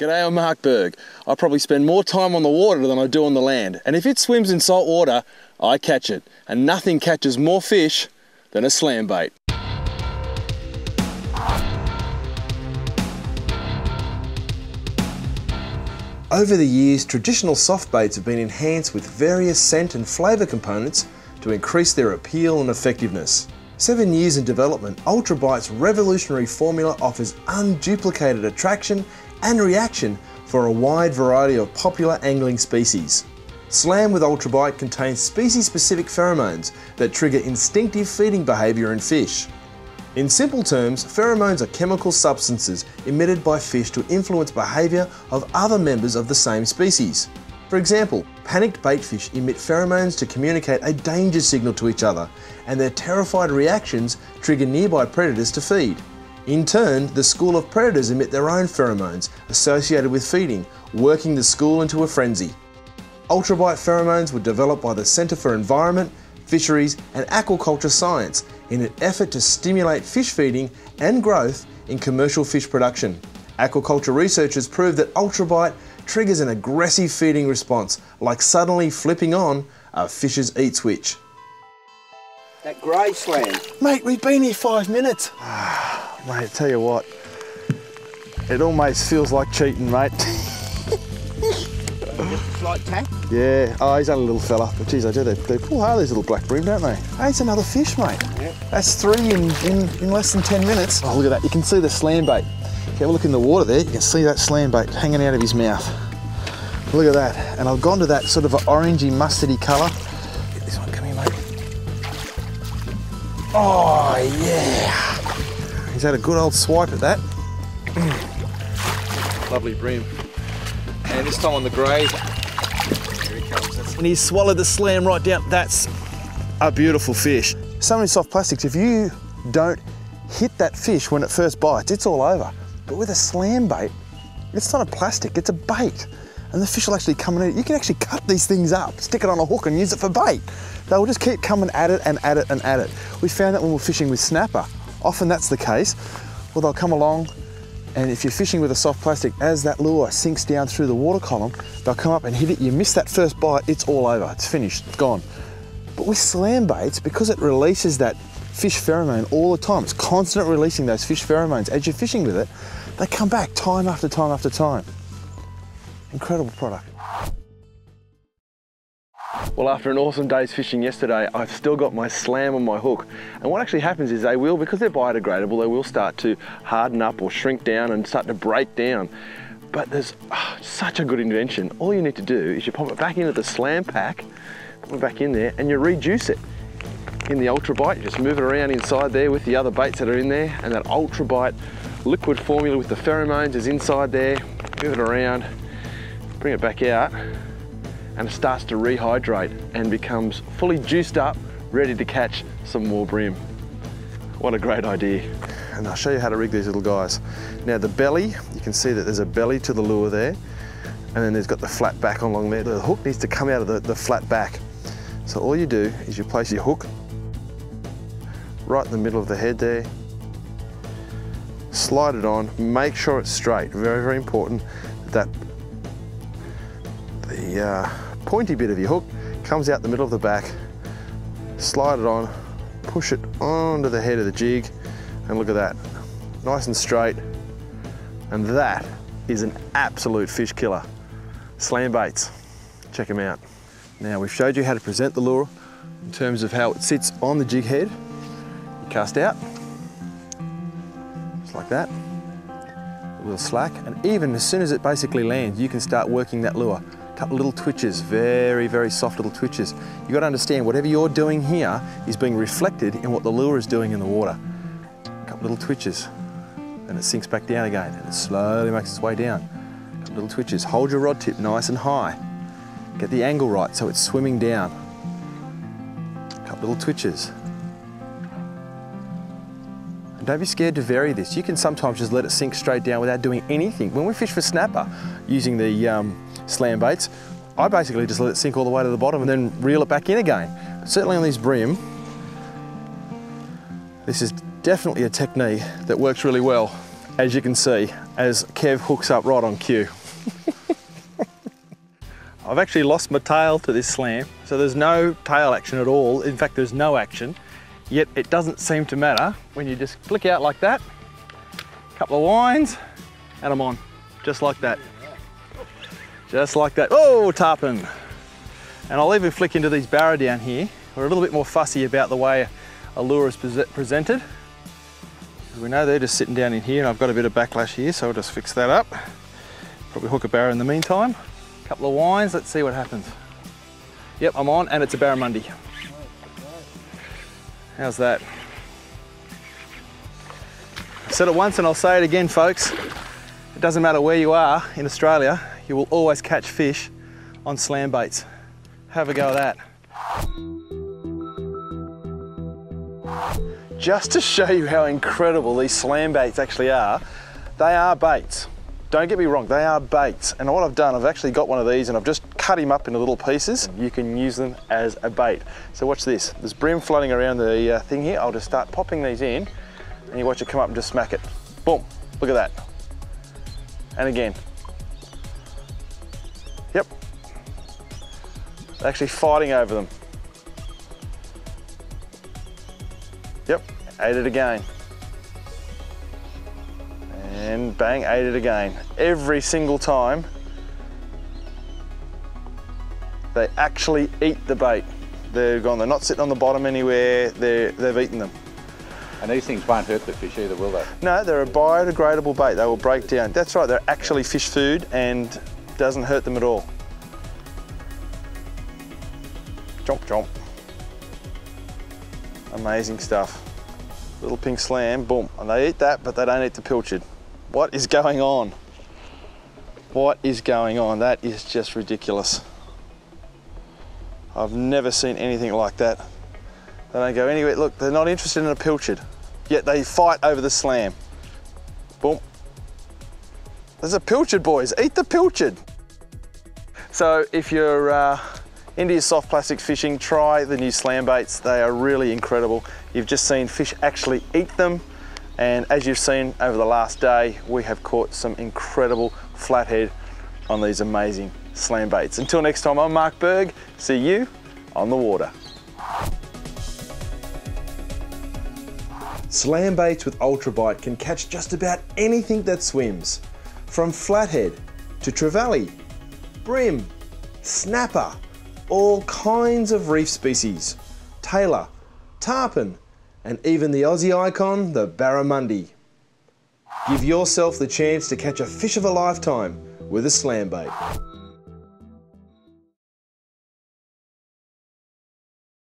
G'day, I'm Mark Berg. I probably spend more time on the water than I do on the land. And if it swims in salt water, I catch it. And nothing catches more fish than a slam bait. Over the years, traditional soft baits have been enhanced with various scent and flavour components to increase their appeal and effectiveness. 7 years in development, Ultrabite's revolutionary formula offers unduplicated attraction and reaction for a wide variety of popular angling species. Slam with Ultrabite contains species-specific pheromones that trigger instinctive feeding behaviour in fish. In simple terms, pheromones are chemical substances emitted by fish to influence behaviour of other members of the same species. For example, panicked baitfish emit pheromones to communicate a danger signal to each other, and their terrified reactions trigger nearby predators to feed. In turn, the school of predators emit their own pheromones associated with feeding, working the school into a frenzy. Ultrabite pheromones were developed by the Centre for Environment, Fisheries and Aquaculture Science in an effort to stimulate fish feeding and growth in commercial fish production. Aquaculture researchers proved that Ultrabite triggers an aggressive feeding response, like suddenly flipping on a fish's eat switch. That grey slam. Mate, we've been here 5 minutes. Mate, tell you what, it almost feels like cheating, mate. Slight tack? Yeah, oh, he's only a little fella, but geez, they pull hard, these little black bream, don't they? Hey, it's another fish, mate. Yep. That's 3 in less than 10 minutes. Oh, look at that, you can see the slam bait. If you have a look in the water there, you can see that slam bait hanging out of his mouth. Look at that, and I've gone to that sort of an orangey, mustardy colour. Get this one, come here, mate. Oh, yeah. He's had a good old swipe at that. Lovely bream. And this time on the grey. Here he comes. And he's swallowed the slam right down. That's a beautiful fish. So many soft plastics, if you don't hit that fish when it first bites, it's all over. But with a slam bait, it's not a plastic, it's a bait. And the fish will actually come in. You can actually cut these things up, stick it on a hook and use it for bait. They will just keep coming at it and at it and at it. We found that when we're fishing with snapper, often that's the case. Well, they'll come along, and if you're fishing with a soft plastic, as that lure sinks down through the water column, they'll come up and hit it. You miss that first bite, it's all over, it's finished, it's gone. But with slam baits, because it releases that fish pheromone all the time, it's constant releasing those fish pheromones as you're fishing with it, they come back time after time after time. Incredible product. Well, after an awesome day's fishing yesterday, I've still got my slam on my hook. And what actually happens is they will, because they're biodegradable, they will start to harden up or shrink down and start to break down. But there's such a good invention. All you need to do is you pop it back into the slam pack, put it back in there, and you rejuice it. In the Ultrabite, you just move it around inside there with the other baits that are in there, and that Ultrabite liquid formula with the pheromones is inside there. Move it around, bring it back out, and it starts to rehydrate and becomes fully juiced up, ready to catch some more bream. What a great idea. And I'll show you how to rig these little guys. Now the belly, you can see that there's a belly to the lure there, and then there's got the flat back along there. The hook needs to come out of the flat back. So all you do is you place your hook right in the middle of the head there, slide it on, make sure it's straight. Very, very important that the pointy bit of your hook comes out the middle of the back, slide it on, push it onto the head of the jig, and look at that, nice and straight. And that is an absolute fish killer. Slam baits, check them out. Now we've showed you how to present the lure in terms of how it sits on the jig head. You cast out, just like that, a little slack, and even as soon as it basically lands, you can start working that lure. A couple little twitches, very, very soft little twitches. You've got to understand, whatever you're doing here is being reflected in what the lure is doing in the water. A couple little twitches, and it sinks back down again, and it slowly makes its way down. A couple little twitches. Hold your rod tip nice and high. Get the angle right so it's swimming down. A couple little twitches. And don't be scared to vary this. You can sometimes just let it sink straight down without doing anything. When we fish for snapper using the slam baits, I basically just let it sink all the way to the bottom and then reel it back in again. But certainly on these bream, this is definitely a technique that works really well. As you can see, as Kev hooks up right on cue. I've actually lost my tail to this slam, so there's no tail action at all. In fact, there's no action, yet it doesn't seem to matter when you just flick out like that, couple of winds, and I'm on, just like that. Just like that. Oh, tarpon. And I'll even flick into these barra down here. We're a little bit more fussy about the way a lure is presented. We know they're just sitting down in here, and I've got a bit of backlash here, so I'll just fix that up. Probably hook a barra in the meantime. Couple of winds, let's see what happens. Yep, I'm on, and it's a barramundi. How's that? I've said it once and I'll say it again, folks. It doesn't matter where you are in Australia, you will always catch fish on slam baits. Have a go at that. Just to show you how incredible these slam baits actually are, they are baits. Don't get me wrong, they are baits. And what I've done, I've actually got one of these and I've just cut him up into little pieces. You can use them as a bait. So watch this. There's brim floating around the thing here. I'll just start popping these in and you watch it come up and just smack it. Boom, look at that. And again. Yep. They're actually fighting over them. Yep, ate it again. And bang, ate it again. Every single time, they actually eat the bait. They're gone, they're not sitting on the bottom anywhere, they've eaten them. And these things won't hurt the fish either, will they? No, they're a biodegradable bait. They will break down. That's right, they're actually fish food and doesn't hurt them at all. Chomp, chomp. Amazing stuff. Little pink slam, boom. And they eat that, but they don't eat the pilchard. What is going on? What is going on? That is just ridiculous. I've never seen anything like that. They don't go anywhere. Look, they're not interested in a pilchard, yet they fight over the slam. Boom. There's a pilchard, boys. Eat the pilchard. So if you're into your soft plastic fishing, try the new slam baits. They are really incredible. You've just seen fish actually eat them. And as you've seen over the last day, we have caught some incredible flathead on these amazing slam baits. Until next time, I'm Mark Berg. See you on the water. Slam baits with Ultrabite can catch just about anything that swims. From flathead to trevally, brim, snapper, all kinds of reef species, tailor, tarpon, and even the Aussie icon, the barramundi. Give yourself the chance to catch a fish of a lifetime with a slam bait.